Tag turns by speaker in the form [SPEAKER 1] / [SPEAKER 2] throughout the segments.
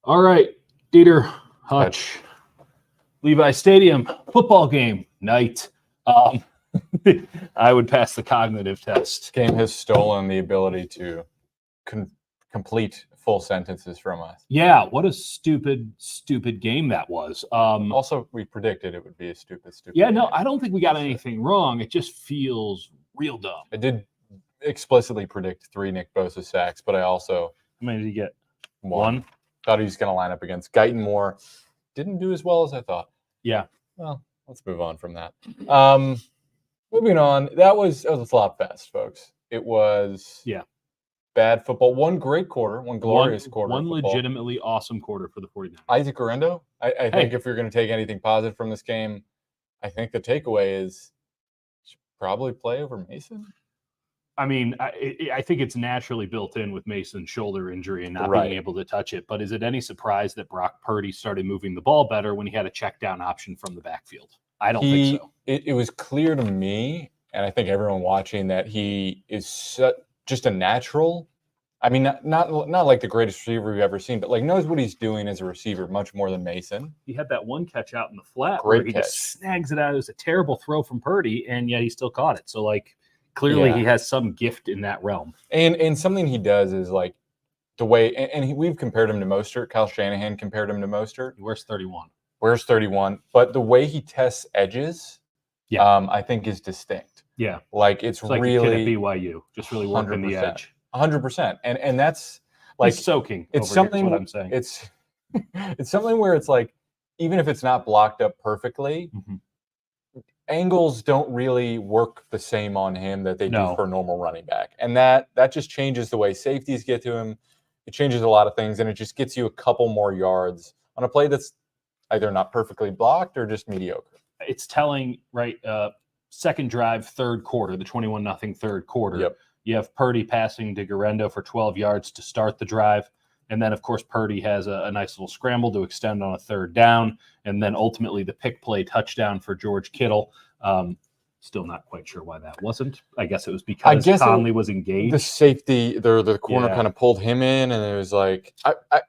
[SPEAKER 1] All right, Dieter, Hutch, Levi Stadium, football game night. I would pass the cognitive test.
[SPEAKER 2] This game has stolen the ability to complete full sentences from us.
[SPEAKER 1] Yeah, what a stupid game that was.
[SPEAKER 2] Also, we predicted it would be a stupid
[SPEAKER 1] Yeah,
[SPEAKER 2] game.
[SPEAKER 1] no, I don't think we got anything wrong. It just feels real dumb.
[SPEAKER 2] I did explicitly predict 3 Nick Bosa sacks, but I also...
[SPEAKER 1] How many did he get?
[SPEAKER 2] One. Thought he was going to line up against Guyton more. Didn't do as well as I thought.
[SPEAKER 1] Yeah.
[SPEAKER 2] Well, let's move on from that. Moving on, that was a flop fest, folks. It was bad football. One great quarter, one glorious quarter.
[SPEAKER 1] One legitimately awesome quarter for the 49ers.
[SPEAKER 2] Isaac Guerrero, I think if you're going to take anything positive from this game, I think the takeaway is you should probably play over Mason.
[SPEAKER 1] I mean, I think it's naturally built in with Mason's shoulder injury and not being able to touch it. But is it any surprise that Brock Purdy started moving the ball better when he had a check down option from the backfield? I don't think so.
[SPEAKER 2] It was clear to me, and I think everyone watching, that he is just a natural. I mean, not like the greatest receiver we've ever seen, but like knows what he's doing as a receiver much more than Mason.
[SPEAKER 1] He had that one catch out in the flat where he just snags it out. It was a terrible throw from Purdy, and yet he still caught it. So, like, clearly he has some gift in that realm.
[SPEAKER 2] And something he does is like the way, and we've compared him to Mostert. Kyle Shanahan compared him to Mostert.
[SPEAKER 1] He wears 31.
[SPEAKER 2] But the way he tests edges, I think is distinct.
[SPEAKER 1] Yeah.
[SPEAKER 2] Like it's
[SPEAKER 1] like
[SPEAKER 2] really
[SPEAKER 1] a kid at BYU, just really working the edge.
[SPEAKER 2] 100%. And that's like
[SPEAKER 1] he's soaking.
[SPEAKER 2] It's something
[SPEAKER 1] what I'm saying.
[SPEAKER 2] It's something where it's like, even if it's not blocked up perfectly, angles don't really work the same on him that they do for a normal running back. And that just changes the way safeties get to him. It changes a lot of things, and it just gets you a couple more yards on a play that's either not perfectly blocked or just mediocre.
[SPEAKER 1] It's telling, right? Second drive, third quarter, the 21-0 third quarter.
[SPEAKER 2] Yep.
[SPEAKER 1] You have Purdy passing to Guerrero for 12 yards to start the drive. And then, of course, Purdy has a nice little scramble to extend on a third down. And then ultimately the pick play touchdown for George Kittle. Still not quite sure why that wasn't. I guess it was because Conley was engaged.
[SPEAKER 2] The safety, the corner kind of pulled him in, and it was like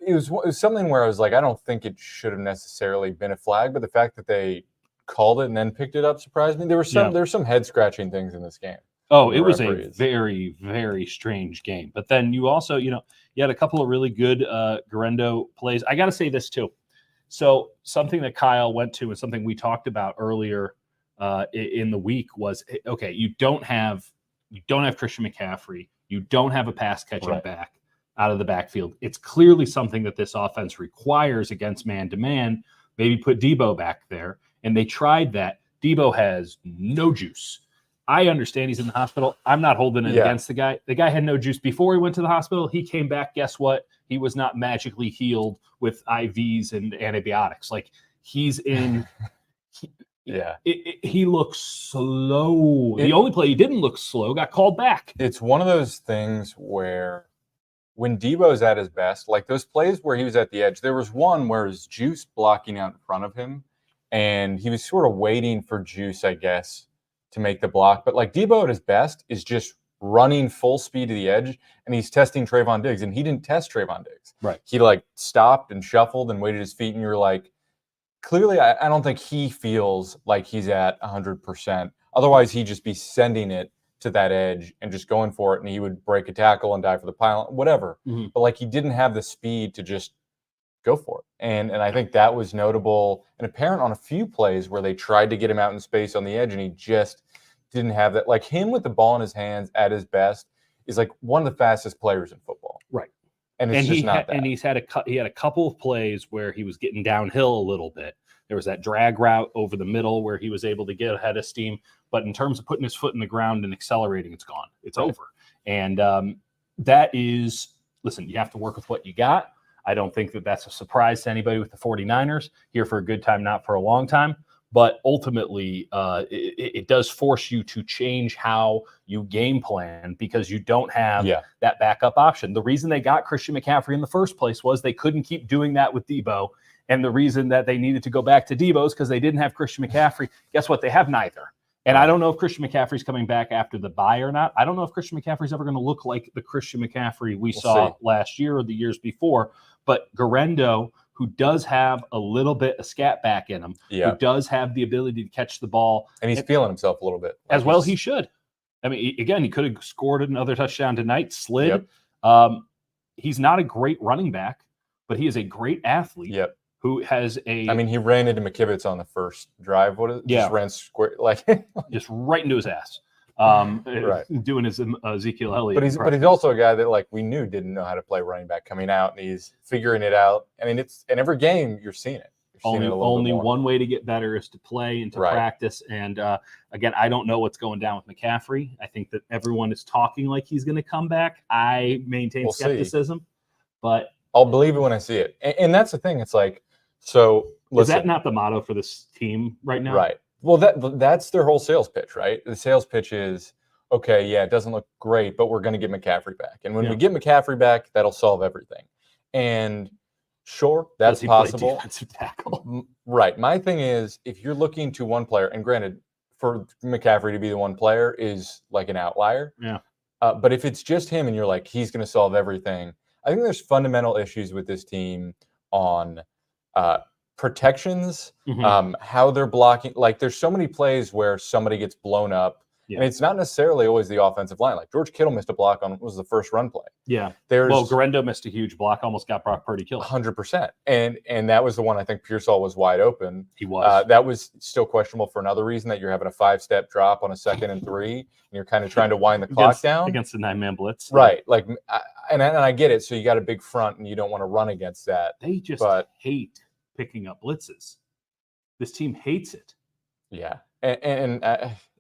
[SPEAKER 2] it was something where I was like, I don't think it should have necessarily been a flag, but the fact that they called it and then picked it up surprised me. There were some head scratching things in this game.
[SPEAKER 1] Oh, it was a very, very strange game. But then you also, you had a couple of really good Guerrero plays. I got to say this too. So something that Kyle went to and something we talked about earlier in the week was, okay, you don't have Christian McCaffrey. You don't have a pass catching back out of the backfield. It's clearly something that this offense requires against man-to-man. Maybe put Debo back there. And they tried that. Debo has no juice. I understand he's in the hospital. I'm not holding it against the guy. The guy had no juice before he went to the hospital. He came back. Guess what? He was not magically healed with IVs and antibiotics. Like, he's in he looks slow. The only play he didn't look slow got called back.
[SPEAKER 2] It's one of those things where when Debo's at his best, like those plays where he was at the edge, there was one where his Juice blocking out in front of him, and he was sort of waiting for Juice, I guess, to make the block. But like Debo at his best is just running full speed to the edge, and he's testing Trayvon Diggs, and he didn't test Trayvon Diggs.
[SPEAKER 1] Right.
[SPEAKER 2] He like stopped and shuffled and waited his feet, and you're like, clearly I don't think he feels like he's at 100%. Otherwise, he'd just be sending it to that edge and just going for it, and he would break a tackle and die for the pile, whatever. But like he didn't have the speed to just go for it. And I think that was notable and apparent on a few plays where they tried to get him out in space on the edge, and he just didn't have that. Like him with the ball in his hands at his best is like one of the fastest players in football.
[SPEAKER 1] Right.
[SPEAKER 2] And it's just not that.
[SPEAKER 1] And he had a couple of plays where he was getting downhill a little bit. There was that drag route over the middle where he was able to get ahead of steam. But in terms of putting his foot in the ground and accelerating, it's gone. It's over. And that is, listen, you have to work with what you got. I don't think that that's a surprise to anybody with the 49ers. Here for a good time, not for a long time. But ultimately, it does force you to change how you game plan because you don't have that backup option. The reason they got Christian McCaffrey in the first place was they couldn't keep doing that with Debo. And the reason that they needed to go back to Debo is because they didn't have Christian McCaffrey. Guess what? They have neither. And I don't know if Christian McCaffrey's coming back after the bye or not. I don't know if Christian McCaffrey's ever going to look like the Christian McCaffrey we saw last year or the years before. But Guerendo, who does have a little bit of scat back in him, who does have the ability to catch the ball.
[SPEAKER 2] And he's feeling himself a little bit.
[SPEAKER 1] Like as well he should. I mean, again, he could have scored another touchdown tonight, slid. He's not a great running back, but he is a great athlete. Who has a?
[SPEAKER 2] I mean, he ran into McKivitz on the first drive. What is it? Just ran square, like
[SPEAKER 1] just right into his ass. Doing his Ezekiel Elliott.
[SPEAKER 2] But he's also a guy that like we knew didn't know how to play running back coming out, and he's figuring it out. I mean, it's in every game you're seeing it.
[SPEAKER 1] Only one way to get better is to play and to practice. And again, I don't know what's going down with McCaffrey. I think that everyone is talking like he's going to come back. I maintain skepticism, but
[SPEAKER 2] I'll believe it when I see it. And that's the thing. It's like, so
[SPEAKER 1] is that not the motto for this team right now?
[SPEAKER 2] Right. Well, that's their whole sales pitch, right? The sales pitch is, okay, yeah, it doesn't look great, but we're going to get McCaffrey back. And when we get McCaffrey back, that'll solve everything. And sure, that's possible.
[SPEAKER 1] Defensive tackle.
[SPEAKER 2] Right. My thing is, if you're looking to one player, and granted, for McCaffrey to be the one player is like an outlier.
[SPEAKER 1] Yeah.
[SPEAKER 2] But if it's just him and you're like, he's going to solve everything, I think there's fundamental issues with this team on protections, how they're blocking. Like there's so many plays where somebody gets blown up. And it's not necessarily always the offensive line. Like George Kittle missed a block on was the first run play.
[SPEAKER 1] Well, Guerendo missed a huge block, almost got Brock Purdy killed.
[SPEAKER 2] 100%. And that was the one I think Pearsall was wide open.
[SPEAKER 1] He was.
[SPEAKER 2] That was still questionable for another reason, that you're having a 5-step drop on a 2nd and 3, and you're kind of trying to wind the clock down
[SPEAKER 1] against the 9-man blitz.
[SPEAKER 2] Right. Like, and I get it. So you got a big front, and you don't want to run against that.
[SPEAKER 1] They just hate picking up blitzes. This team hates it.
[SPEAKER 2] Yeah. And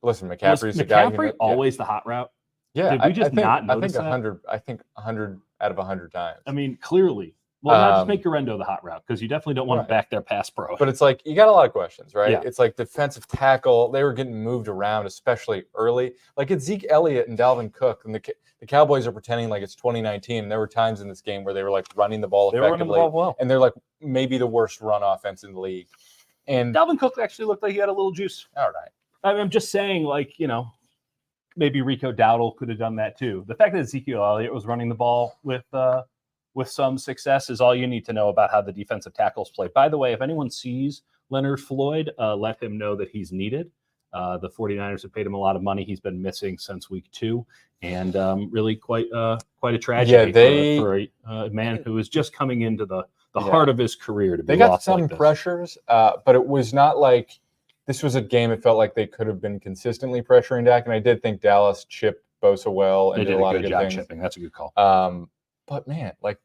[SPEAKER 2] listen, McCaffrey's the guy who
[SPEAKER 1] always the hot route.
[SPEAKER 2] Yeah,
[SPEAKER 1] did we just not notice
[SPEAKER 2] I think 100 out of 100 times.
[SPEAKER 1] I mean, clearly. Well, not just make Guerendo the hot route, because you definitely don't want to back their pass pro.
[SPEAKER 2] But it's like you got a lot of questions, right? It's like defensive tackle. They were getting moved around, especially early. Like it's Zeke Elliott and Dalvin Cook, and the Cowboys are pretending like it's 2019. And there were times in this game where they were like running the ball effectively,
[SPEAKER 1] running the ball well.
[SPEAKER 2] And they're like maybe the worst run offense in the league. And
[SPEAKER 1] Dalvin Cook actually looked like he had a little juice.
[SPEAKER 2] All right.
[SPEAKER 1] I'm just saying, like, maybe Rico Dowdle could have done that too. The fact that Ezekiel Elliott was running the ball with some success is all you need to know about how the defensive tackles play. By the way, if anyone sees Leonard Floyd, let him know that he's needed. The 49ers have paid him a lot of money. He's been missing since week 2, and really quite a tragedy for a man who is just coming into the heart of his career.
[SPEAKER 2] They got some pressures, but it was not like this was a game. It felt like they could have been consistently pressuring Dak, and I did think Dallas chipped Bosa well and did a lot of good things.
[SPEAKER 1] Chipping. That's a good call.
[SPEAKER 2] But man, like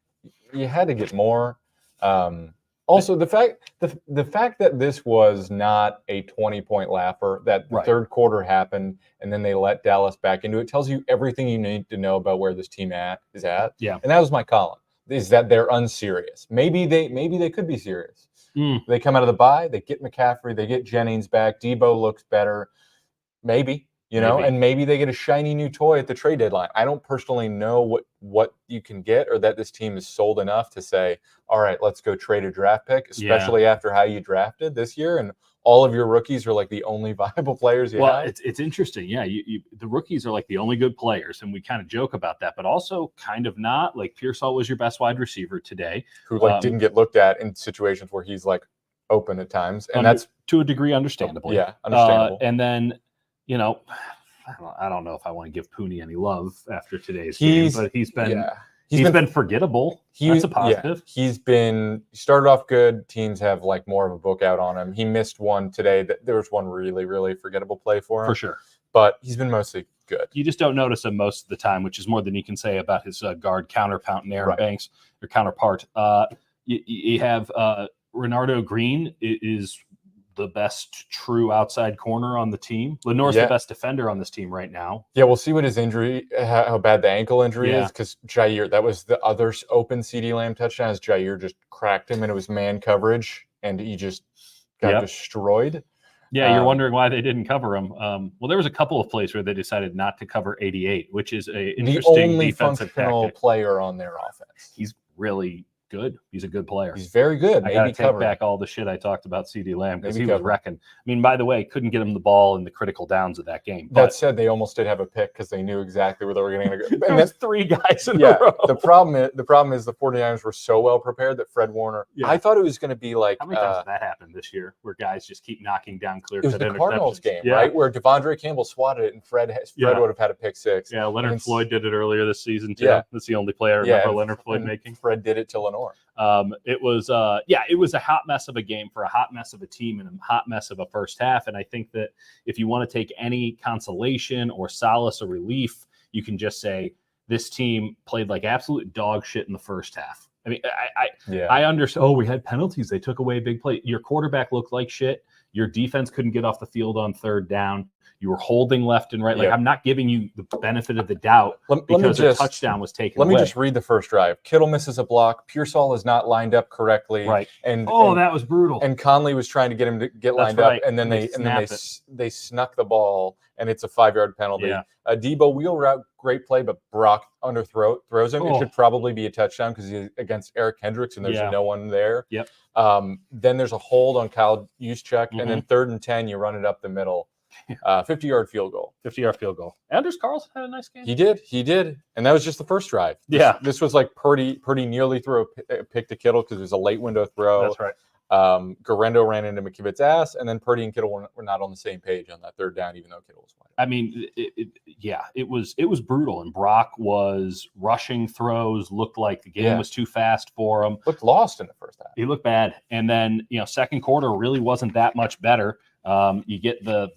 [SPEAKER 2] you had to get more. Also, the fact that this was not a 20-point laugher, that the third quarter happened and then they let Dallas back into it, tells you everything you need to know about where this team is at.
[SPEAKER 1] Yeah,
[SPEAKER 2] and that was my column. Is that they're unserious? Maybe they could be serious. They come out of the bye, they get McCaffrey, they get Jennings back, Debo looks better, maybe, and maybe they get a shiny new toy at the trade deadline. I don't personally know what you can get, or that this team is sold enough to say, all right, let's go trade a draft pick, especially after how you drafted this year, and all of your rookies are like the only viable players you have.
[SPEAKER 1] It's interesting. Yeah, the rookies are like the only good players, and we kind of joke about that, but also kind of not. Like Pearsall was your best wide receiver today,
[SPEAKER 2] who didn't get looked at in situations where he's like open at times, and that's
[SPEAKER 1] to a degree understandable.
[SPEAKER 2] Yeah, understandable.
[SPEAKER 1] And then I don't know if I want to give Pooney any love after today's game, but he's been forgettable. That's a positive.
[SPEAKER 2] He started off good. Teams have like more of a book out on him. He missed one today. There was one really, really forgettable play for him.
[SPEAKER 1] For sure.
[SPEAKER 2] But he's been mostly good.
[SPEAKER 1] You just don't notice him most of the time, which is more than you can say about his guard counterpart, Aaron Banks, or counterpart. You have Renardo Green is the best true outside corner on the team. Lenore's the best defender on this team right now. Yeah,
[SPEAKER 2] we'll see what his injury, how bad the ankle injury is, because Jair, that was the other open CeeDee Lamb touchdown, as Jair just cracked him, and it was man coverage, and he just got destroyed.
[SPEAKER 1] Yeah, you're wondering why they didn't cover him. Well, there was a couple of plays where they decided not to cover 88, which is a interesting
[SPEAKER 2] the only
[SPEAKER 1] defensive
[SPEAKER 2] functional
[SPEAKER 1] tactic.
[SPEAKER 2] Player on their offense.
[SPEAKER 1] He's really good. He's a good player.
[SPEAKER 2] He's very good.
[SPEAKER 1] I got to
[SPEAKER 2] Maybe
[SPEAKER 1] take back all the shit I talked about CeeDee Lamb because he was wrecking. I mean, by the way, couldn't get him the ball in the critical downs of that game.
[SPEAKER 2] That said, they almost did have a pick because they knew exactly where they were going to go.
[SPEAKER 1] There was 3 guys in a row.
[SPEAKER 2] The problem is the 49ers were so well prepared that Fred Warner. Yeah. I thought it was going to be like.
[SPEAKER 1] How many times did that happen this year, where guys just keep knocking down clear?
[SPEAKER 2] It was the Cardinals game, right, where Devondre Campbell swatted it and Fred would have had a pick 6.
[SPEAKER 1] Yeah, Leonard Floyd did it earlier this season too. Yeah. That's the only play I remember Leonard Floyd making.
[SPEAKER 2] Fred did it to Lenore.
[SPEAKER 1] It was a hot mess of a game for a hot mess of a team and a hot mess of a first half. And I think that if you want to take any consolation or solace or relief, you can just say this team played like absolute dog shit in the first half. I mean, I understand. Oh, we had penalties. They took away a big play. Your quarterback looked like shit. Your defense couldn't get off the field on third down. You were holding left and right. Like, I'm not giving you the benefit of the doubt because a touchdown was taken away.
[SPEAKER 2] Let me just read the first drive. Kittle misses a block. Pearsall is not lined up correctly.
[SPEAKER 1] Right.
[SPEAKER 2] And
[SPEAKER 1] that was brutal.
[SPEAKER 2] And Conley was trying to get him to get lined up, and then they snuck the ball, and it's a 5-yard penalty. Yeah. Debo wheel route, great play, but Brock throws him. It should probably be a touchdown because he's against Eric Hendricks, and there's no one there.
[SPEAKER 1] Yep.
[SPEAKER 2] Then there's a hold on Kyle Juszczyk, and then 3rd and 10, you run it up the middle. 50-yard field goal.
[SPEAKER 1] 50-yard field goal. Anders Carlson had a nice game.
[SPEAKER 2] He did. And that was just the first drive. This was like Purdy nearly threw a pick to Kittle because it was a late window throw.
[SPEAKER 1] That's right.
[SPEAKER 2] Garendo ran into McKivitz's ass, and then Purdy and Kittle were not on the same page on that 3rd down, even though Kittle was wide.
[SPEAKER 1] I mean, it was brutal, and Brock was rushing throws. Looked like the game was too fast for him.
[SPEAKER 2] Looked lost in the first half.
[SPEAKER 1] He looked bad, and then second quarter really wasn't that much better. You get the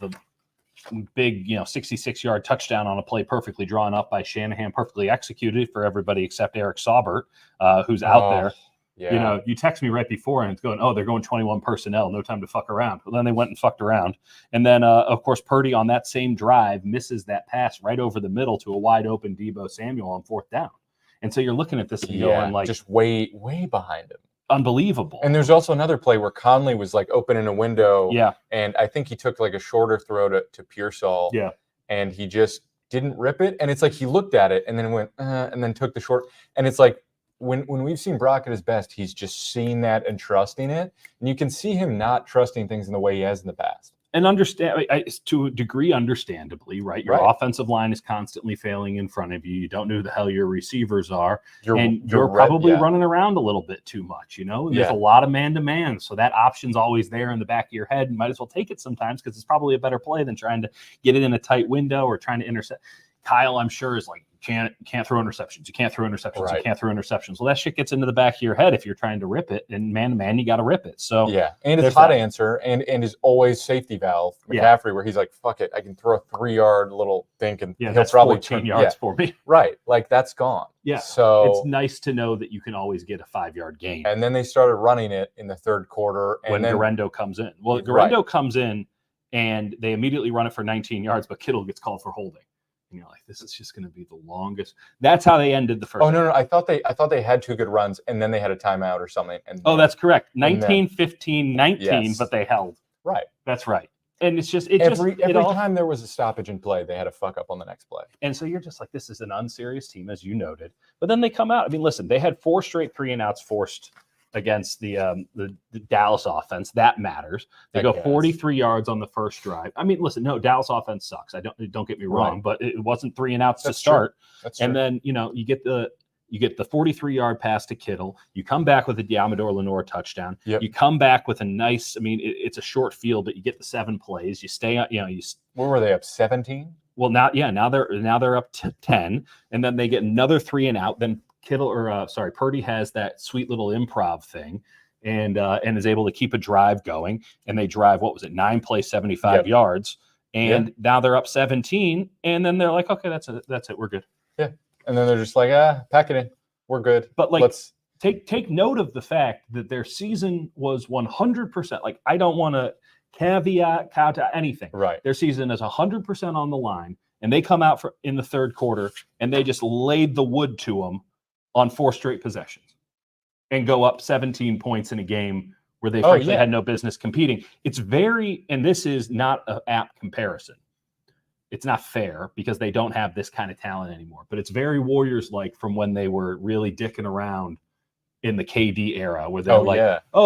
[SPEAKER 1] big 66-yard touchdown on a play perfectly drawn up by Shanahan, perfectly executed for everybody except Eric Saubert, who's out there. Yeah. You text me right before and it's going, they're going 21 personnel, no time to fuck around. Well, then they went and fucked around. And then, of course, Purdy on that same drive misses that pass right over the middle to a wide open Debo Samuel on 4th down. And so you're looking at this and going like,
[SPEAKER 2] just way behind him.
[SPEAKER 1] Unbelievable.
[SPEAKER 2] And there's also another play where Conley was like opening a window.
[SPEAKER 1] Yeah.
[SPEAKER 2] And I think he took like a shorter throw to Pearsall.
[SPEAKER 1] Yeah.
[SPEAKER 2] And he just didn't rip it. And it's like he looked at it and then went, and then took the short. And it's like, when we've seen Brock at his best, he's just seeing that and trusting it. And you can see him not trusting things in the way he has in the past.
[SPEAKER 1] And understand, to a degree, understandably, right? Your offensive line is constantly failing in front of you. You don't know who the hell your receivers are. You're probably running around a little bit too much, And there's a lot of man-to-man. So that option's always there in the back of your head. You might as well take it sometimes because it's probably a better play than trying to get it in a tight window or trying to intercept. Kyle, I'm sure, is like, can't throw interceptions. You can't throw interceptions. Right. You can't throw interceptions. Well, that shit gets into the back of your head if you're trying to rip it. And man-to-man, you got to rip it. So
[SPEAKER 2] and it's hot answer and is always safety valve. McCaffrey, where he's like, fuck it, I can throw a 3-yard little thing and he'll probably
[SPEAKER 1] 14 yards for me.
[SPEAKER 2] Right, like that's gone.
[SPEAKER 1] Yeah,
[SPEAKER 2] so
[SPEAKER 1] it's nice to know that you can always get a 5-yard gain.
[SPEAKER 2] And then they started running it in the 3rd quarter. And
[SPEAKER 1] when Garendo comes in. Well, Garendo comes in and they immediately run it for 19 yards, but Kittle gets called for holding. And you're like, this is just going to be the longest. That's how they ended the first.
[SPEAKER 2] Oh, no. I thought they had 2 good runs, and then they had a timeout or something. And
[SPEAKER 1] that's correct. 19, 15, 19, but they held.
[SPEAKER 2] Right.
[SPEAKER 1] That's right. And it's just
[SPEAKER 2] every time there was a stoppage in play, they had a fuck up on the next play.
[SPEAKER 1] And so you're just like, this is an unserious team, as you noted. But then they come out. I mean, listen, they had 4 straight 3-and-outs forced against the Dallas offense. That matters. They go 43 yards on the first drive. I mean, listen, no, Dallas offense sucks. Don't get me wrong, but it wasn't 3-and-outs to start.
[SPEAKER 2] That's
[SPEAKER 1] and
[SPEAKER 2] true.
[SPEAKER 1] Then you get the 43-yard pass to Kittle. You come back with a Diamador Lenore touchdown.
[SPEAKER 2] Yep.
[SPEAKER 1] You come back with a nice. I mean, it's a short field, but you get the 7 plays. You stay.
[SPEAKER 2] Where were they up 17?
[SPEAKER 1] Well, now they're up to 10, and then they get another 3-and-out. Then Purdy has that sweet little improv thing and is able to keep a drive going. And they drive, 9 plays, 75 yards. And now they're up 17. And then they're like, okay, that's it. We're good.
[SPEAKER 2] Yeah. And then they're just like, pack it in. We're good.
[SPEAKER 1] But let's take note of the fact that their season was 100%. Like, I don't want to caveat anything.
[SPEAKER 2] Right.
[SPEAKER 1] Their season is 100% on the line. And they come out in the 3rd quarter and they just laid the wood to them on 4 straight possessions and go up 17 points in a game where they frankly had no business competing. It's and this is not an apt comparison. It's not fair because they don't have this kind of talent anymore, but it's very Warriors-like from when they were really dicking around in the KD era where they're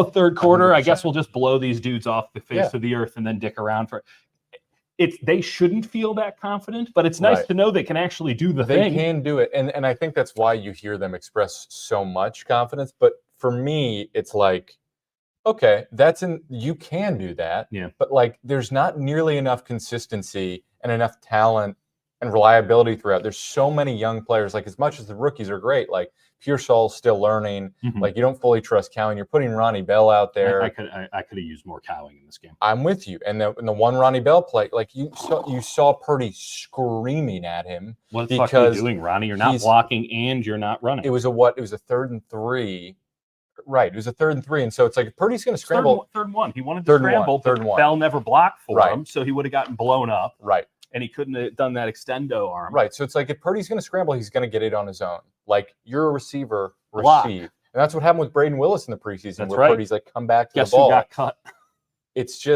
[SPEAKER 1] third quarter, 100%. I guess we'll just blow these dudes off the face of the earth and then dick around for it. They shouldn't feel that confident, but it's nice to know they can actually do the thing.
[SPEAKER 2] They can do it. And I think that's why you hear them express so much confidence. But for me, it's like, okay, you can do that.
[SPEAKER 1] Yeah.
[SPEAKER 2] But like, there's not nearly enough consistency and enough talent and reliability throughout. There's so many young players. Like, as much as the rookies are great, like Pearsall's still learning.
[SPEAKER 1] Mm-hmm.
[SPEAKER 2] Like, you don't fully trust Cowan. You're putting Ronnie Bell out there.
[SPEAKER 1] I could have used more Cowing in this game.
[SPEAKER 2] I'm with you. And the one Ronnie Bell play, like you saw Purdy screaming at him.
[SPEAKER 1] What the fuck are you doing, Ronnie? You're not blocking and you're not running.
[SPEAKER 2] It was a 3rd and 3. Right. It was a 3rd and 3. And so it's like Purdy's going to scramble.
[SPEAKER 1] Third and 1. He wanted to scramble, but Bell never blocked for him, so he would have gotten blown up.
[SPEAKER 2] Right.
[SPEAKER 1] And he couldn't have done that extendo arm.
[SPEAKER 2] Right. So it's like if Purdy's going to scramble, he's going to get it on his own. Like, you're a receiver, receive. And that's what happened with Braden Willis in the preseason, where Purdy's like, come back to the ball.
[SPEAKER 1] Who got cut?
[SPEAKER 2] It's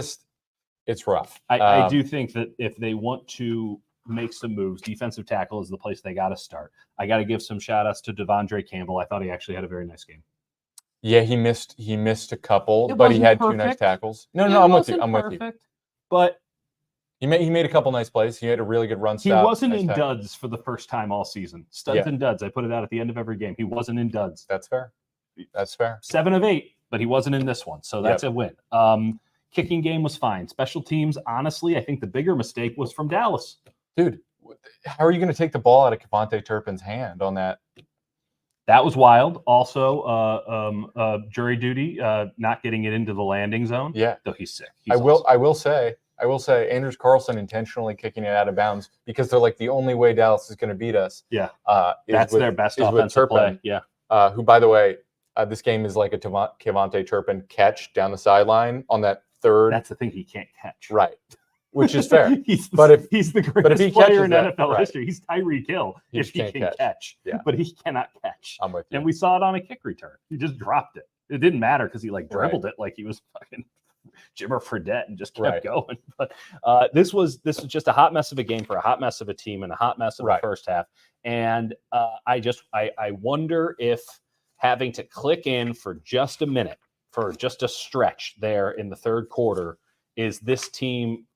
[SPEAKER 2] rough.
[SPEAKER 1] I do think that if they want to make some moves, defensive tackle is the place they got to start. I got to give some shout outs to Devondre Campbell. I thought he actually had a very nice game.
[SPEAKER 2] Yeah, he missed a couple, but he had
[SPEAKER 1] perfect.
[SPEAKER 2] 2 nice tackles. No, I'm with you.
[SPEAKER 1] But
[SPEAKER 2] he made a couple nice plays. He had a really good run stop.
[SPEAKER 1] He wasn't in duds for the first time all season. Studs and duds. I put it out at the end of every game. He wasn't in duds.
[SPEAKER 2] That's fair.
[SPEAKER 1] 7 of 8, but he wasn't in this one, so that's a win. Kicking game was fine. Special teams, honestly, I think the bigger mistake was from Dallas.
[SPEAKER 2] Dude, how are you going to take the ball out of Kevontae Turpin's hand on that?
[SPEAKER 1] That was wild. Also, jury duty, not getting it into the landing zone.
[SPEAKER 2] Yeah,
[SPEAKER 1] though he's sick.
[SPEAKER 2] I will say, Andrews Carlson intentionally kicking it out of bounds because they're like, the only way Dallas is going to beat us.
[SPEAKER 1] Yeah, that's their best offensive play. Yeah,
[SPEAKER 2] who, by the way, this game is like a Kevontae Turpin catch down the sideline on that third.
[SPEAKER 1] That's the thing, he can't catch.
[SPEAKER 2] Right. Which is fair.
[SPEAKER 1] He's the greatest player in NFL history. He's Tyreek Hill if he can catch.
[SPEAKER 2] Yeah.
[SPEAKER 1] But he cannot catch.
[SPEAKER 2] I'm with you.
[SPEAKER 1] And we saw it on a kick return. He just dropped it. It didn't matter because he dribbled it like he was fucking Jimmer Fredette and just kept going. But this was just a hot mess of a game for a hot mess of a team and a hot mess of the first half. And I wonder if having to click in for just a minute, for just a stretch there in the third quarter, is this team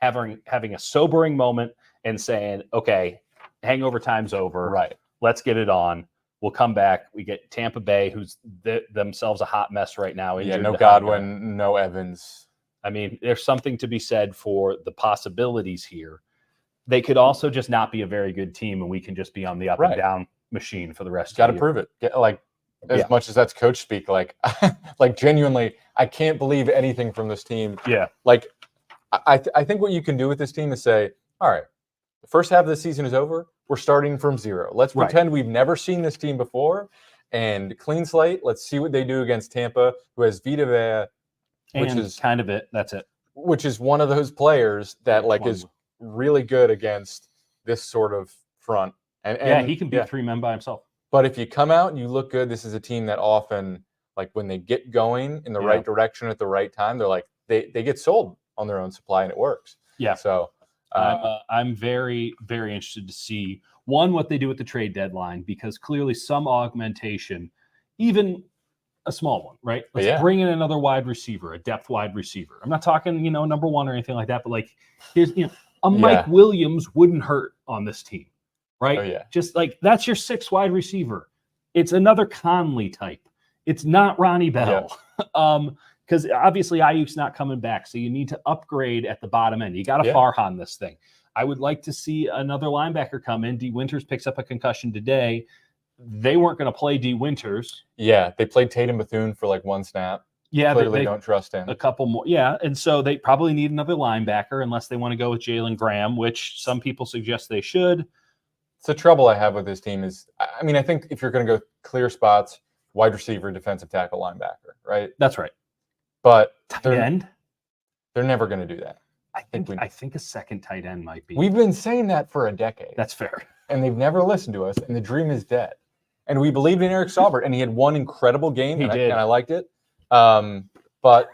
[SPEAKER 1] having a sobering moment and saying, okay, hangover time's over.
[SPEAKER 2] Right.
[SPEAKER 1] Let's get it on. We'll come back. We get Tampa Bay, who's themselves a hot mess right now.
[SPEAKER 2] Yeah, no Godwin, no Evans.
[SPEAKER 1] I mean, there's something to be said for the possibilities here. They could also just not be a very good team, and we can just be on the up and down machine for the rest of the year.
[SPEAKER 2] Got to prove it. As much as that's coach speak, like genuinely, I can't believe anything from this team.
[SPEAKER 1] Yeah.
[SPEAKER 2] Like, I think what you can do with this team is say, all right, the first half of the season is over. We're starting from zero. Let's pretend we've never seen this team before and clean slate. Let's see what they do against Tampa, who has Vita Vea, which is
[SPEAKER 1] kind of it. That's it.
[SPEAKER 2] Which is one of those players that is really good against this sort of front. And
[SPEAKER 1] he can beat 3 men by himself.
[SPEAKER 2] But if you come out and you look good, this is a team that often, like, when they get going in the right direction at the right time, they're like, they get sold on their own supply and it works.
[SPEAKER 1] Yeah.
[SPEAKER 2] So
[SPEAKER 1] I'm very, very interested to see what they do at the trade deadline, because clearly some augmentation, even a small one, right? Let's bring in another wide receiver, a depth wide receiver. I'm not talking, number 1 or anything like that, but here's, a Mike Williams wouldn't hurt on this team, right?
[SPEAKER 2] Oh, yeah.
[SPEAKER 1] Just that's your 6th wide receiver. It's another Conley type. It's not Ronnie Bell. Yeah. Because obviously Ayuk's not coming back, so you need to upgrade at the bottom end. You got to Farhan this thing. I would like to see another linebacker come in. D. Winters picks up a concussion today. They weren't going to play D. Winters.
[SPEAKER 2] Yeah, they played Tatum Bethune for 1 snap.
[SPEAKER 1] Yeah,
[SPEAKER 2] clearly they don't trust him.
[SPEAKER 1] A couple more. Yeah, and so they probably need another linebacker unless they want to go with Jalen Graham, which some people suggest they should.
[SPEAKER 2] It's the trouble I have with this team is, I think if you're going to go clear spots, wide receiver, defensive tackle, linebacker, right?
[SPEAKER 1] That's right.
[SPEAKER 2] But
[SPEAKER 1] tight end,
[SPEAKER 2] they're never going to do that.
[SPEAKER 1] I think a second tight end might be.
[SPEAKER 2] We've been saying that for a decade.
[SPEAKER 1] That's fair.
[SPEAKER 2] And they've never listened to us, and the dream is dead. And we believed in Eric Saubert, and he had one incredible game, and I liked it. But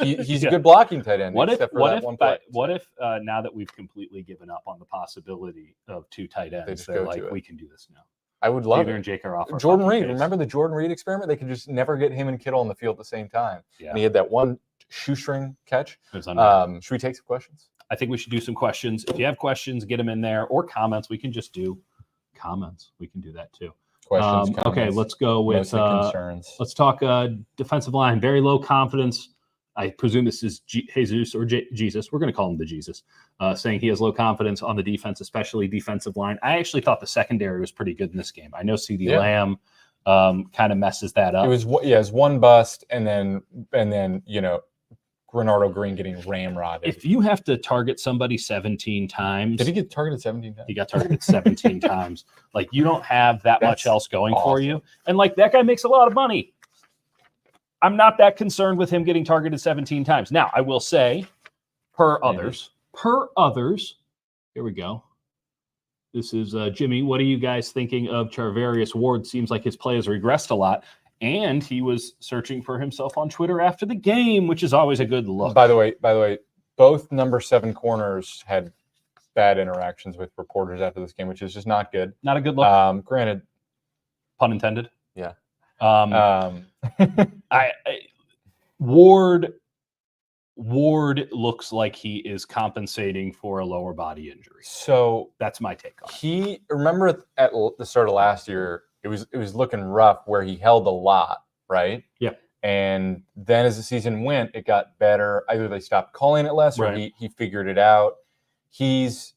[SPEAKER 2] he's a good blocking tight end.
[SPEAKER 1] What if now that we've completely given up on the possibility of 2 tight ends, they're like, we can do this now?
[SPEAKER 2] I would love
[SPEAKER 1] Peter
[SPEAKER 2] it.
[SPEAKER 1] and Jake are off. Our
[SPEAKER 2] Jordan
[SPEAKER 1] fucking
[SPEAKER 2] Reed.
[SPEAKER 1] case.
[SPEAKER 2] Remember the Jordan Reed experiment? They could just never get him and Kittle on the field at the same time.
[SPEAKER 1] Yeah.
[SPEAKER 2] And he had that one shoestring catch.
[SPEAKER 1] It was unreal.
[SPEAKER 2] Should we take some questions?
[SPEAKER 1] I think we should do some questions. If you have questions, get them in there, or comments. We can just do comments. We can do that too.
[SPEAKER 2] Questions,
[SPEAKER 1] okay,
[SPEAKER 2] comments,
[SPEAKER 1] let's go with
[SPEAKER 2] concerns.
[SPEAKER 1] let's talk defensive line. Very low confidence. I presume this is Jesus or Jesus. We're going to call him the Jesus, saying he has low confidence on the defense, especially defensive line. I actually thought the secondary was pretty good in this game. I know CeeDee Lamb kind of messes that up.
[SPEAKER 2] It was one bust, and then Renardo Green getting ramrodded.
[SPEAKER 1] If you have to target somebody 17 times,
[SPEAKER 2] did he get targeted 17 times?
[SPEAKER 1] He got targeted 17 times. Like, you don't have that much else going for you, and like, that guy makes a lot of money. I'm not that concerned with him getting targeted 17 times. Now, I will say, per others, here we go. This is Jimmy. What are you guys thinking of Charvarius Ward? Seems like his play has regressed a lot, and he was searching for himself on Twitter after the game, which is always a good look.
[SPEAKER 2] By the way, both number 7 corners had bad interactions with reporters after this game, which is just not good.
[SPEAKER 1] Not a good look.
[SPEAKER 2] Granted,
[SPEAKER 1] pun intended.
[SPEAKER 2] Yeah.
[SPEAKER 1] Ward looks like he is compensating for a lower body injury.
[SPEAKER 2] So
[SPEAKER 1] that's my take on it.
[SPEAKER 2] Remember at the start of last year, it was looking rough where he held a lot, right?
[SPEAKER 1] Yeah.
[SPEAKER 2] And then as the season went, it got better. Either they stopped calling it less, or he figured it out. It's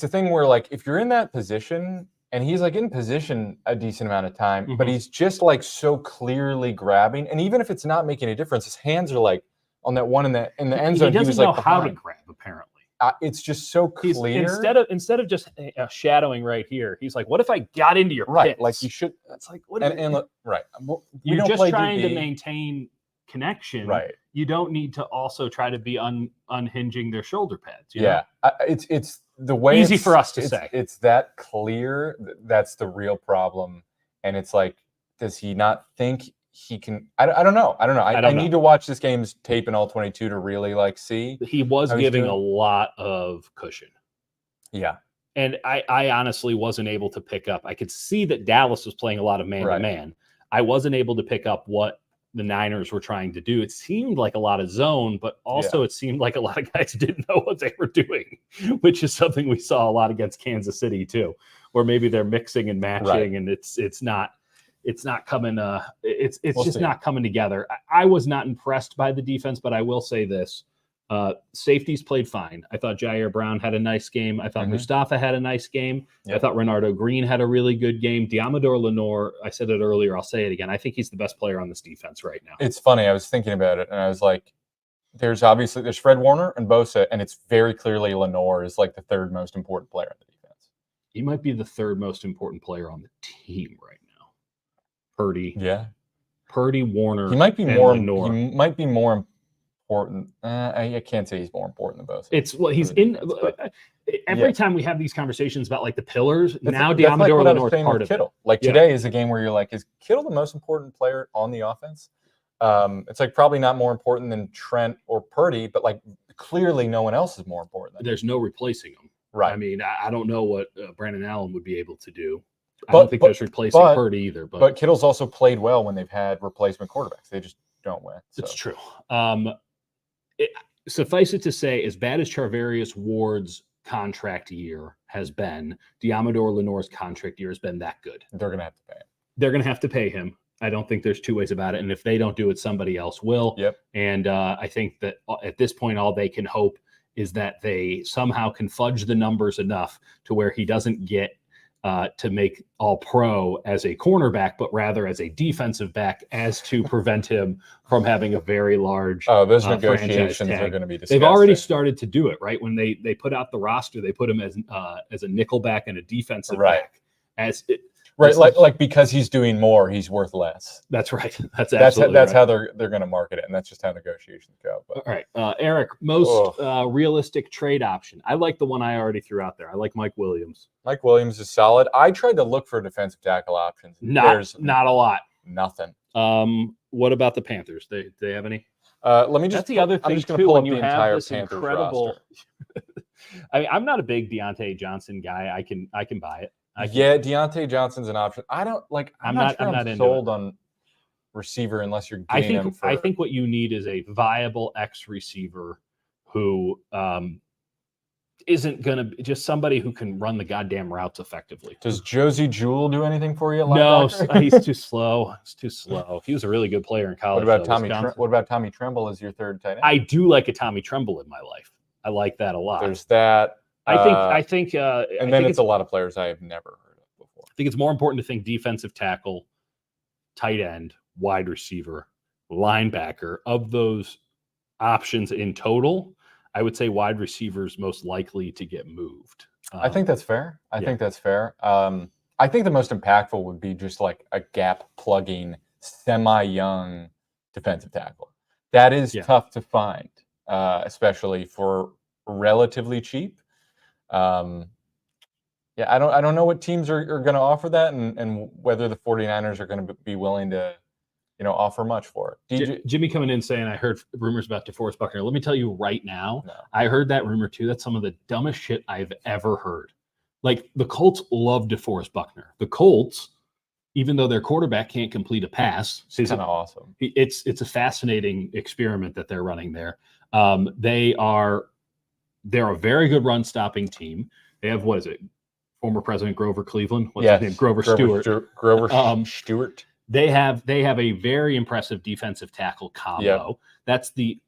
[SPEAKER 2] a thing where, like, if you're in that position, and he's like in position a decent amount of time, but he's just like so clearly grabbing. And even if it's not making a difference, his hands are like on that one in the end zone.
[SPEAKER 1] He doesn't know how to grab, apparently.
[SPEAKER 2] It's just so clear.
[SPEAKER 1] Instead of just shadowing right here, he's like, "What if I got into your pits?"
[SPEAKER 2] Like you should.
[SPEAKER 1] That's like what.
[SPEAKER 2] Right.
[SPEAKER 1] You're just trying to maintain connection.
[SPEAKER 2] Right.
[SPEAKER 1] You don't need to also try to be unhinging their shoulder pads.
[SPEAKER 2] It's the way
[SPEAKER 1] easy for us to say.
[SPEAKER 2] It's that clear. That's the real problem. And it's like, does he not think he can? I don't know. I need to watch this game's tape in all 22 to really like see.
[SPEAKER 1] He was giving a lot of cushion.
[SPEAKER 2] Yeah.
[SPEAKER 1] And I honestly wasn't able to pick up. I could see that Dallas was playing a lot of man-to-man. I wasn't able to pick up what the Niners were trying to do. It seemed like a lot of zone, but also it seemed like a lot of guys didn't know what they were doing, which is something we saw a lot against Kansas City too, where maybe they're mixing and matching, and it's not coming. It's just not coming together. I was not impressed by the defense, but I will say this: safeties played fine. I thought Jair Brown had a nice game. I thought Mustafa had a nice game. Yep. I thought Renardo Green had a really good game. Diamador Lenore, I said it earlier, I'll say it again. I think he's the best player on this defense right now.
[SPEAKER 2] It's funny. I was thinking about it, and I was like, there's Fred Warner and Bosa, and it's very clearly Lenore is like the third most important player on the defense.
[SPEAKER 1] He might be the third most important player on the team right now. Purdy.
[SPEAKER 2] Yeah.
[SPEAKER 1] Purdy, Warner.
[SPEAKER 2] He might be more
[SPEAKER 1] Lenore.
[SPEAKER 2] He might be more important. I can't say he's more important than both.
[SPEAKER 1] He's in every time we have these conversations about like the pillars. Now Diamador Lenore is part of Kittle.
[SPEAKER 2] Like today is a game where you're like, is Kittle the most important player on the offense? It's like probably not more important than Trent or Purdy, but like clearly no one else is more important.
[SPEAKER 1] There's no replacing him.
[SPEAKER 2] Right.
[SPEAKER 1] I mean, I don't know what Brandon Allen would be able to do. I don't think there's replacing Purdy either.
[SPEAKER 2] But Kittle's also played well when they've had replacement quarterbacks. They just don't win. So.
[SPEAKER 1] It's true. Suffice it to say, as bad as Charvarius Ward's contract year has been, Diamador Lenore's contract year has been that good.
[SPEAKER 2] They're going to have to pay him.
[SPEAKER 1] They're going to have to pay him. I don't think there's two ways about it. And if they don't do it, somebody else will.
[SPEAKER 2] Yep.
[SPEAKER 1] And I think that at this point, all they can hope is that they somehow can fudge the numbers enough to where he doesn't get to make all pro as a cornerback, but rather as a defensive back, as to prevent him from having a very large
[SPEAKER 2] those negotiations are going to be disgusting.
[SPEAKER 1] They've already started to do it, right? When they put out the roster, they put him as a nickel back and a defensive back.
[SPEAKER 2] Like because he's doing more, he's worth less.
[SPEAKER 1] That's right. That's
[SPEAKER 2] how they're going to market it, and that's just how negotiations go. But.
[SPEAKER 1] All right, Eric, most realistic trade option. I like the one I already threw out there. I like Mike Williams.
[SPEAKER 2] Mike Williams is solid. I tried to look for defensive tackle options.
[SPEAKER 1] There's not a lot.
[SPEAKER 2] Nothing.
[SPEAKER 1] What about the Panthers? Do they have any?
[SPEAKER 2] Let me just.
[SPEAKER 1] That's the other thing
[SPEAKER 2] I'm just
[SPEAKER 1] too. When you
[SPEAKER 2] the
[SPEAKER 1] have this
[SPEAKER 2] Panthers
[SPEAKER 1] incredible.
[SPEAKER 2] roster.
[SPEAKER 1] I mean, I'm not a big Deontay Johnson guy. I can buy it.
[SPEAKER 2] Deontay Johnson's an option. I'm not sure I'm sold on receiver unless you're getting him for.
[SPEAKER 1] I think what you need is a viable X receiver who isn't going to be just somebody who can run the goddamn routes effectively.
[SPEAKER 2] Does Josie Jewell do anything for you?
[SPEAKER 1] No, he's too slow. He's too slow. He was a really good player in college.
[SPEAKER 2] What about Tommy Tremble as your third tight end?
[SPEAKER 1] I do like a Tommy Tremble in my life. I like that a lot.
[SPEAKER 2] There's that.
[SPEAKER 1] I think,
[SPEAKER 2] and then it's a lot of players I have never heard of before.
[SPEAKER 1] I think it's more important to think defensive tackle, tight end, wide receiver, linebacker. Of those options in total, I would say wide receiver is most likely to get moved.
[SPEAKER 2] I think that's fair. I think that's fair. I think the most impactful would be just like a gap plugging, semi-young defensive tackle. That is tough to find, especially for relatively cheap. I don't know what teams are going to offer that and whether the 49ers are going to be willing to, offer much for it.
[SPEAKER 1] Jimmy coming in saying, I heard rumors about DeForest Buckner. Let me tell you right now, I heard that rumor too. That's some of the dumbest shit I've ever heard. Like, the Colts love DeForest Buckner. The Colts, even though their quarterback can't complete a pass,
[SPEAKER 2] it's kind of awesome.
[SPEAKER 1] It's a fascinating experiment that they're running there. They're a very good run stopping team. They have, what is it? Former President Grover Cleveland. What's his name? Grover Stewart.
[SPEAKER 2] Grover Stewart.
[SPEAKER 1] They have a very impressive defensive tackle combo. Yep. That's the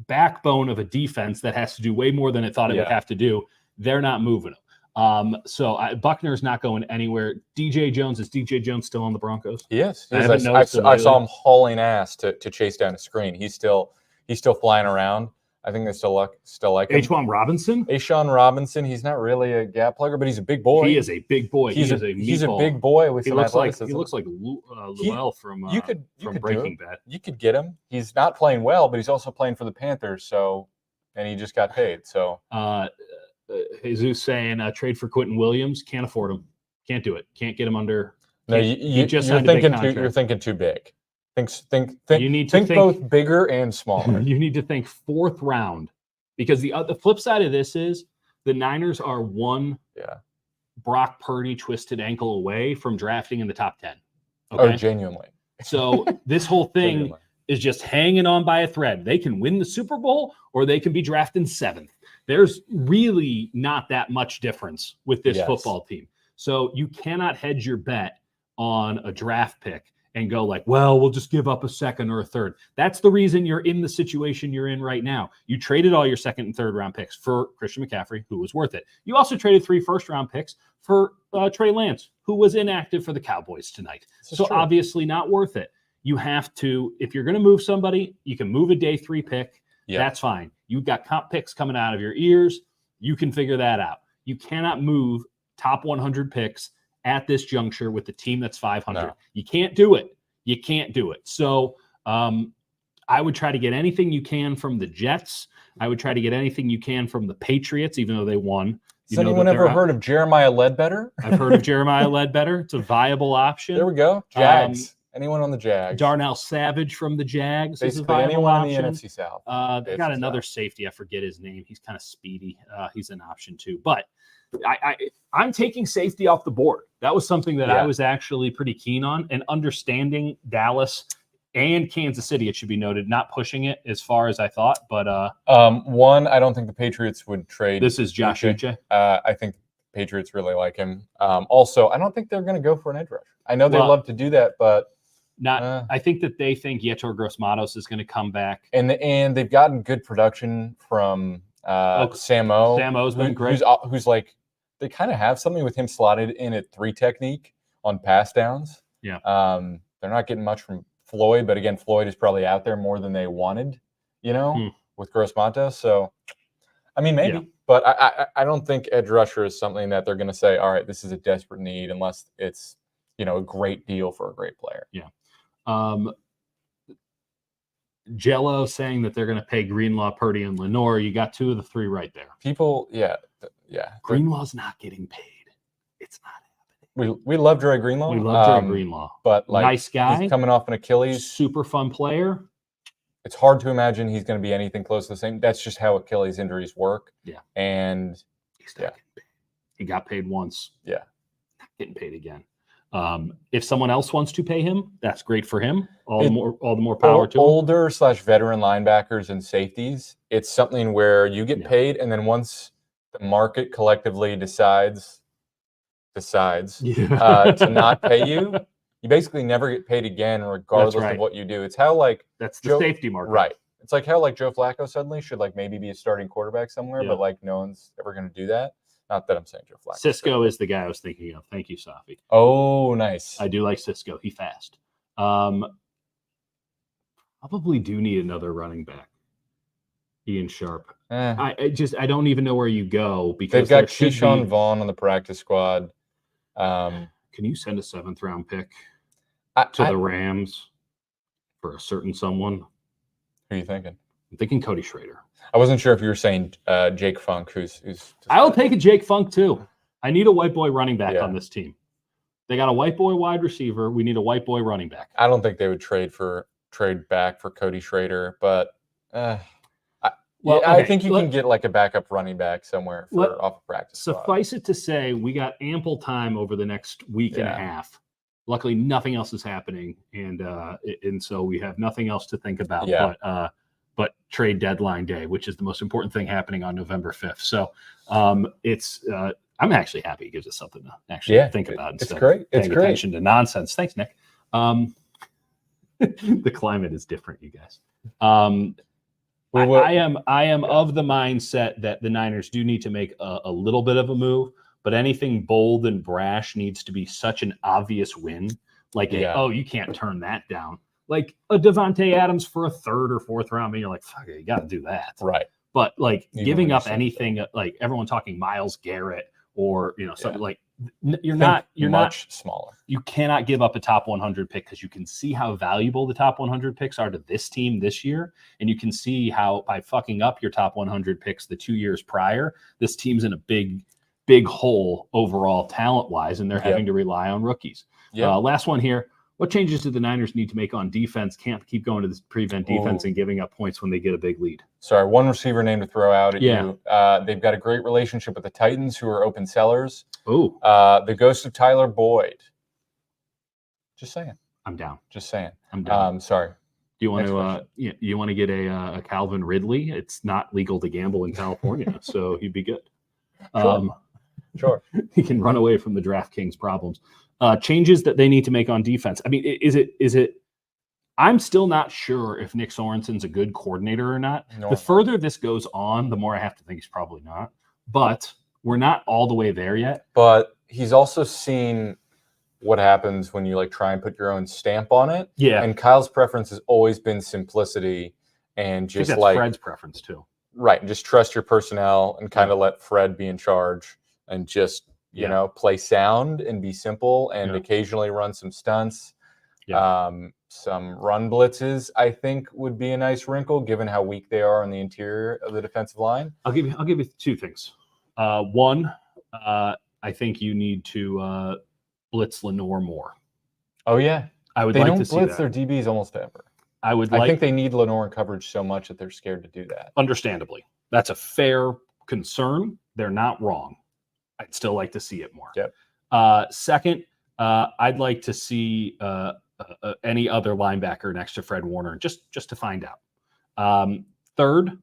[SPEAKER 1] backbone of a defense that has to do way more than it thought it would have to do. They're not moving them. So Buckner's not going anywhere. DJ Jones, is DJ Jones still on the Broncos?
[SPEAKER 2] Yes. I saw him hauling ass to chase down a screen. He's still flying around. I think they still like him.
[SPEAKER 1] A'Shawn
[SPEAKER 2] Robinson. He's not really a gap plugger, but he's a big boy.
[SPEAKER 1] He is a big boy.
[SPEAKER 2] He's a big boy with some athleticism.
[SPEAKER 1] He looks like Luell from Breaking Bad.
[SPEAKER 2] You could get him. He's not playing well, but he's also playing for the Panthers. And he just got paid. So
[SPEAKER 1] Jesus saying trade for Quentin Williams. Can't afford him. Can't do it. Can't get him under.
[SPEAKER 2] No, you're thinking too big. Think both bigger and smaller.
[SPEAKER 1] You need to think fourth round, because the flip side of this is the Niners are one Brock Purdy twisted ankle away from drafting in the top 10. Okay?
[SPEAKER 2] Oh, genuinely.
[SPEAKER 1] So this whole thing is just hanging on by a thread. They can win the Super Bowl or they can be drafted 7th. There's really not that much difference with this football team. So you cannot hedge your bet on a draft pick and go like, well, we'll just give up a second or a third. That's the reason you're in the situation you're in right now. You traded all your second and third round picks for Christian McCaffrey, who was worth it. You also traded 3 first round picks for Trey Lance, who was inactive for the Cowboys tonight. So obviously not worth it. You have to, if you're going to move somebody, you can move a day 3 pick. Yep. That's fine. You've got comp picks coming out of your ears. You can figure that out. You cannot move top 100 picks at this juncture with the team that's 500. No. You can't do it. So I would try to get anything you can from the Jets. I would try to get anything you can from the Patriots, even though they won.
[SPEAKER 2] Has anyone ever heard of Jeremiah Ledbetter?
[SPEAKER 1] I've heard of Jeremiah Ledbetter. It's a viable option.
[SPEAKER 2] There we go. Jags. Anyone on the Jags?
[SPEAKER 1] Darnell Savage from the Jags.
[SPEAKER 2] Basically anyone in the NFC South.
[SPEAKER 1] They got another safety. I forget his name. He's kind of speedy. He's an option too. But I'm taking safety off the board. That was something that I was actually pretty keen on, and understanding Dallas and Kansas City, it should be noted, not pushing it as far as I thought. But
[SPEAKER 2] one, I don't think the Patriots would trade.
[SPEAKER 1] This is Josh Uche.
[SPEAKER 2] I think the Patriots really like him. Also, I don't think they're going to go for an edge rusher. I know they love to do that, but
[SPEAKER 1] I think that they think Yetur Gross-Matos is going to come back,
[SPEAKER 2] and they've gotten good production from Samo.
[SPEAKER 1] Samo's been great.
[SPEAKER 2] Who's like, they kind of have something with him slotted in at 3 technique on pass downs.
[SPEAKER 1] Yeah.
[SPEAKER 2] They're not getting much from Floyd, but again, Floyd is probably out there more than they wanted, with Gross-Matos. So, I mean, maybe, but I don't think edge rusher is something that they're going to say, all right, this is a desperate need, unless it's, a great deal for a great player.
[SPEAKER 1] Yeah. Jello saying that they're going to pay Greenlaw, Purdy, and Lenore. You got 2 of the 3 right there.
[SPEAKER 2] People, yeah.
[SPEAKER 1] Greenlaw's not getting paid. It's not happening.
[SPEAKER 2] We love Dre Greenlaw.
[SPEAKER 1] We love Dre Greenlaw.
[SPEAKER 2] But
[SPEAKER 1] nice guy.
[SPEAKER 2] He's coming off an Achilles.
[SPEAKER 1] Super fun player.
[SPEAKER 2] It's hard to imagine he's going to be anything close to the same. That's just how Achilles injuries work.
[SPEAKER 1] Yeah.
[SPEAKER 2] And
[SPEAKER 1] he's not getting paid. He got paid once.
[SPEAKER 2] Yeah.
[SPEAKER 1] Not getting paid again. If someone else wants to pay him, that's great for him. All the more power to him.
[SPEAKER 2] Older / veteran linebackers and safeties, it's something where you get paid, and then once the market collectively decides to not pay you, you basically never get paid again, regardless of what you do. It's how
[SPEAKER 1] that's the safety market,
[SPEAKER 2] right? It's like how Joe Flacco suddenly should maybe be a starting quarterback somewhere, but no one's ever going to do that. Not that I'm saying Joe Flacco.
[SPEAKER 1] Cisco is the guy I was thinking of. Thank you, Safi.
[SPEAKER 2] Oh, nice.
[SPEAKER 1] I do like Cisco. He fast. Probably do need another running back. Ian Sharp. I don't even know where you go because
[SPEAKER 2] they've got Keyshawn Vaughn on the practice squad.
[SPEAKER 1] Can you send a 7th round pick to the Rams for a certain someone?
[SPEAKER 2] Who are you thinking?
[SPEAKER 1] I'm thinking Cody Schrader.
[SPEAKER 2] I wasn't sure if you were saying Jake Funk, who's
[SPEAKER 1] I'll take a Jake Funk too. I need a white boy running back on this team. They got a white boy wide receiver. We need a white boy running back.
[SPEAKER 2] I don't think they would trade back for Cody Schrader, but I think you can get a backup running back somewhere off of practice.
[SPEAKER 1] Suffice it to say, we got ample time over the next week and a half. Luckily, nothing else is happening, and so we have nothing else to think about. But trade deadline day, which is the most important thing happening on November 5th. So it's I'm actually happy it gives us something to actually think about instead of paying attention to nonsense. Thanks, Nick. The climate is different, you guys. I am of the mindset that the Niners do need to make a little bit of a move, but anything bold and brash needs to be such an obvious win. You can't turn that down. Like a Devontae Adams for a 3rd or 4th round, you're like, fuck it, you got to do that.
[SPEAKER 2] Right.
[SPEAKER 1] But giving up anything, everyone talking Myles Garrett or, something you're not
[SPEAKER 2] much smaller.
[SPEAKER 1] You cannot give up a top 100 pick because you can see how valuable the top 100 picks are to this team this year. And you can see how by fucking up your top 100 picks the 2 years prior, this team's in a big hole overall talent wise, and they're having to rely on rookies. Last one here. What changes do the Niners need to make on defense? Can't keep going to this prevent defense and giving up points when they get a big lead.
[SPEAKER 2] Sorry, one receiver name to throw out at you. They've got a great relationship with the Titans, who are open sellers. The ghost of Tyler Boyd. Just saying.
[SPEAKER 1] I'm down.
[SPEAKER 2] Just saying.
[SPEAKER 1] I'm down.
[SPEAKER 2] Sorry.
[SPEAKER 1] Do you want you want to get a Calvin Ridley? It's not legal to gamble in California, so he'd be good.
[SPEAKER 2] Sure.
[SPEAKER 1] He can run away from the DraftKings problems. Changes that they need to make on defense. I mean, is it? I'm still not sure if Nick Sorensen's a good coordinator or not. No. The further this goes on, the more I have to think he's probably not. But we're not all the way there yet.
[SPEAKER 2] But he's also seen what happens when you try and put your own stamp on it.
[SPEAKER 1] Yeah.
[SPEAKER 2] And Kyle's preference has always been simplicity and just
[SPEAKER 1] I think that's Fred's preference too.
[SPEAKER 2] Right. And just trust your personnel and kind of let Fred be in charge and just play sound and be simple and occasionally run some stunts. Some run blitzes, I think, would be a nice wrinkle given how weak they are on the interior of the defensive line.
[SPEAKER 1] I'll give you 2 things. One, I think you need to blitz Lenore more.
[SPEAKER 2] Oh yeah,
[SPEAKER 1] I would like to see that.
[SPEAKER 2] They don't blitz their DBs almost ever.
[SPEAKER 1] I think they need Lenore in coverage so much that they're scared to do that. Understandably, that's a fair concern. They're not wrong. I'd still like to see it more.
[SPEAKER 2] Yep.
[SPEAKER 1] Second, I'd like to see any other linebacker next to Fred Warner, just to find out. Third,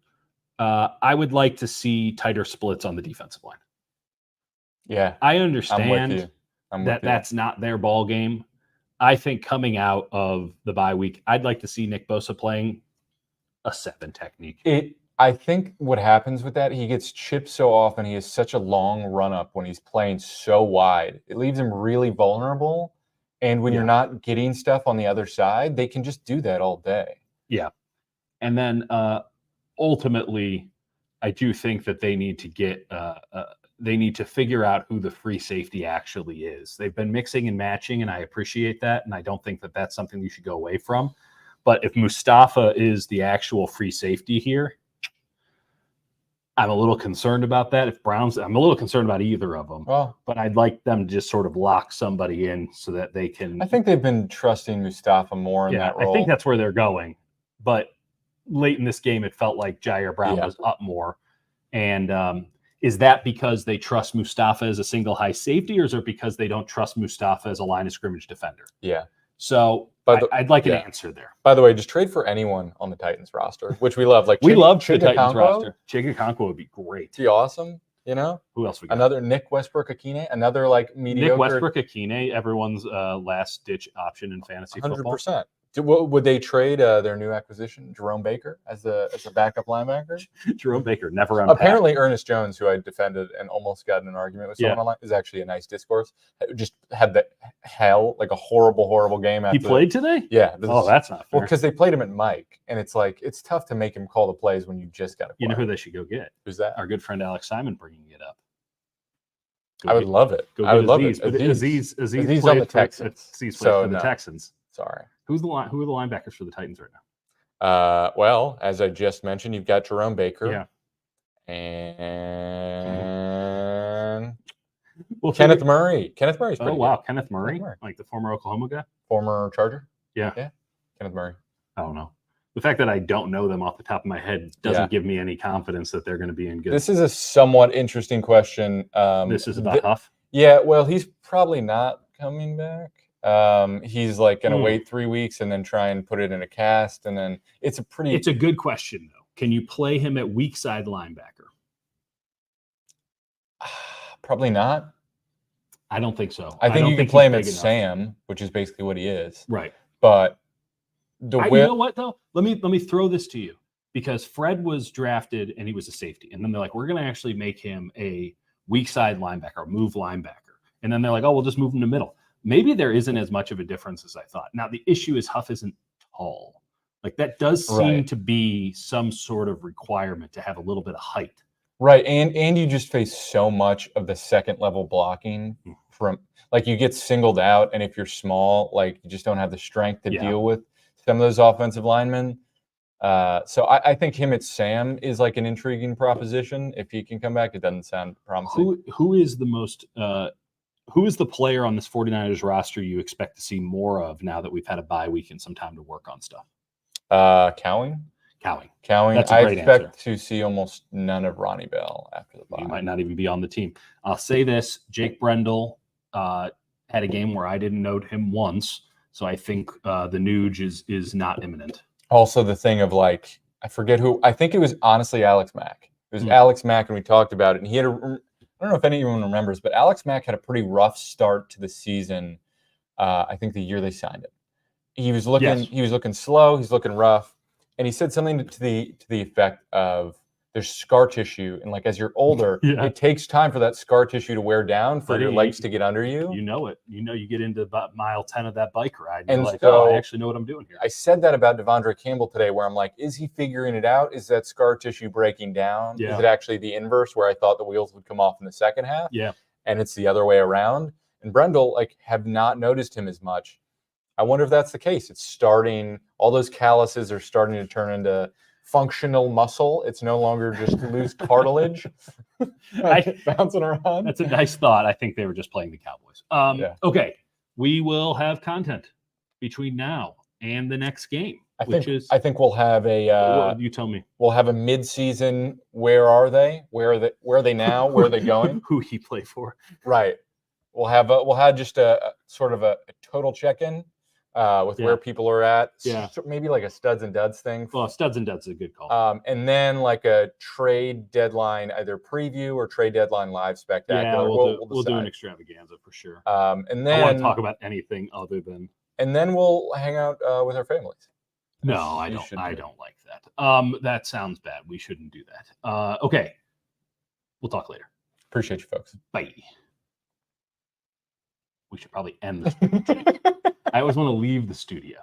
[SPEAKER 1] I would like to see tighter splits on the defensive line.
[SPEAKER 2] Yeah,
[SPEAKER 1] I understand that's not their ball game. I think coming out of the bye week, I'd like to see Nick Bosa playing a 7 technique.
[SPEAKER 2] I think what happens with that, he gets chipped so often. He has such a long run up when he's playing so wide. It leaves him really vulnerable. And when you're not getting stuff on the other side, they can just do that all day. Yeah.
[SPEAKER 1] And then ultimately, I do think that they need to they need to figure out who the free safety actually is. They've been mixing and matching, and I appreciate that. And I don't think that that's something you should go away from. But if Mustafa is the actual free safety here, I'm a little concerned about that. I'm a little concerned about either of them.
[SPEAKER 2] Well,
[SPEAKER 1] but I'd like them to just sort of lock somebody in so that they can.
[SPEAKER 2] I think they've been trusting Mustafa more in that role.
[SPEAKER 1] I think that's where they're going. But late in this game, it felt like Jair Brown was up more. And Is that because they trust Mustafa as a single high safety, or is it because they don't trust Mustafa as a line of scrimmage defender?
[SPEAKER 2] Yeah.
[SPEAKER 1] So I'd like an answer there.
[SPEAKER 2] By the way, just trade for anyone on the Titans roster, which we love. Like
[SPEAKER 1] we love the
[SPEAKER 2] Chig
[SPEAKER 1] Titans
[SPEAKER 2] Okonkwo.
[SPEAKER 1] roster. Chig Okonkwo would be great.
[SPEAKER 2] Be awesome. You know,
[SPEAKER 1] who else we got?
[SPEAKER 2] Another Nick Westbrook-Akine, another like mediocre.
[SPEAKER 1] Nick Westbrook-Akine, everyone's last ditch option in fantasy 100%. Football. 100%.
[SPEAKER 2] Would they trade their new acquisition, Jerome Baker, as a backup linebacker?
[SPEAKER 1] Jerome Baker, never unpacked.
[SPEAKER 2] Apparently, Ernest Jones, who I defended and almost got in an argument with someone online, is actually a nice discourse. Just had the like a horrible game.
[SPEAKER 1] He played today?
[SPEAKER 2] Yeah.
[SPEAKER 1] That's not fair.
[SPEAKER 2] Well, because they played him at Mike, and it's like it's tough to make him call the plays when you just got to play.
[SPEAKER 1] You know who they should go get?
[SPEAKER 2] Who's that?
[SPEAKER 1] Our good friend Alex Simon bringing it up.
[SPEAKER 2] I would love it. I would love it.
[SPEAKER 1] Aziz
[SPEAKER 2] on the Texans.
[SPEAKER 1] Aziz played for the Texans.
[SPEAKER 2] Sorry.
[SPEAKER 1] Who are the linebackers for the Titans right now?
[SPEAKER 2] Well, as I just mentioned, you've got Jerome Baker.
[SPEAKER 1] Yeah.
[SPEAKER 2] And Kenneth Murray. Kenneth Murray's pretty good.
[SPEAKER 1] Kenneth Murray, like the former Oklahoma guy?
[SPEAKER 2] Former Charger?
[SPEAKER 1] Yeah.
[SPEAKER 2] Kenneth Murray.
[SPEAKER 1] I don't know. The fact that I don't know them off the top of my head doesn't give me any confidence that they're going to be in good.
[SPEAKER 2] This is a somewhat interesting question.
[SPEAKER 1] This is about Huff?
[SPEAKER 2] Yeah, well, he's probably not coming back. He's like going to wait 3 weeks and then try and put it in a cast, and then it's a
[SPEAKER 1] good question though. Can you play him at weak side linebacker?
[SPEAKER 2] Probably not.
[SPEAKER 1] I don't think so.
[SPEAKER 2] I think you can play him at Sam, which is basically what he is.
[SPEAKER 1] Right.
[SPEAKER 2] But
[SPEAKER 1] you know what though? Let me throw this to you, because Fred was drafted and he was a safety, and then they're like, we're going to actually make him a weak side linebacker, move linebacker, and then they're like, oh, we'll just move him to middle. Maybe there isn't as much of a difference as I thought. Now, the issue is Huff isn't tall. Like, that does seem to be some sort of requirement to have a little bit of height.
[SPEAKER 2] Right. And you just face so much of the second level blocking from, like, you get singled out. And if you're small, like, you just don't have the strength to deal with some of those offensive linemen. So I think him at Sam is like an intriguing proposition. If he can come back, it doesn't sound promising.
[SPEAKER 1] Who is the most who is the player on this 49ers roster you expect to see more of now that we've had a bye week and some time to work on stuff?
[SPEAKER 2] Cowing.
[SPEAKER 1] That's a
[SPEAKER 2] I
[SPEAKER 1] great
[SPEAKER 2] expect
[SPEAKER 1] answer.
[SPEAKER 2] to see almost none of Ronnie Bell after the bye.
[SPEAKER 1] He might not even be on the team. I'll say this: Jake Brendel had a game where I didn't note him once, so I think the Nuge is not imminent.
[SPEAKER 2] Also, the thing of like, I forget who. I think it was honestly Alex Mack. It was Alex Mack, and we talked about it. And he had I don't know if anyone remembers, but Alex Mack had a pretty rough start to the season. I think the year they signed him, he was looking slow. He's looking rough, and he said something to the effect of, "There's scar tissue, and like as you're older, it takes time for that scar tissue to wear down for your legs to get under you."
[SPEAKER 1] You know it. You know, you get into about mile 10 of that bike ride, and
[SPEAKER 2] you're
[SPEAKER 1] like, I actually know what I'm doing here.
[SPEAKER 2] I said that about Devondre Campbell today, where I'm like, is he figuring it out? Is that scar tissue breaking down?
[SPEAKER 1] Yeah.
[SPEAKER 2] Is it actually the inverse, where I thought the wheels would come off in the second half?
[SPEAKER 1] Yeah.
[SPEAKER 2] And it's the other way around. And Brendel, like, have not noticed him as much. I wonder if that's the case. It's starting, all those calluses are starting to turn into functional muscle. It's no longer just loose cartilage bouncing around.
[SPEAKER 1] That's a nice thought. I think they were just playing the Cowboys. Okay. We will have content between now and the next game. I
[SPEAKER 2] think we'll have a
[SPEAKER 1] you tell me.
[SPEAKER 2] We'll have a mid-season, where are they? Where are they now? Where are they going?
[SPEAKER 1] Who he play for.
[SPEAKER 2] Right. We'll have just a sort of a total check-in with where people are at.
[SPEAKER 1] Yeah.
[SPEAKER 2] Maybe like a studs and duds thing.
[SPEAKER 1] Well, studs and duds is a good call.
[SPEAKER 2] And then like a trade deadline, either preview or trade deadline live spectacular.
[SPEAKER 1] Yeah, we'll do an extravaganza for sure.
[SPEAKER 2] And then
[SPEAKER 1] I want to talk about anything other than.
[SPEAKER 2] And then we'll hang out with our families.
[SPEAKER 1] No, I don't like that. That sounds bad. We shouldn't do that. Okay. We'll talk later.
[SPEAKER 2] Appreciate you, folks.
[SPEAKER 1] Bye. We should probably end this. I always want to leave the studio.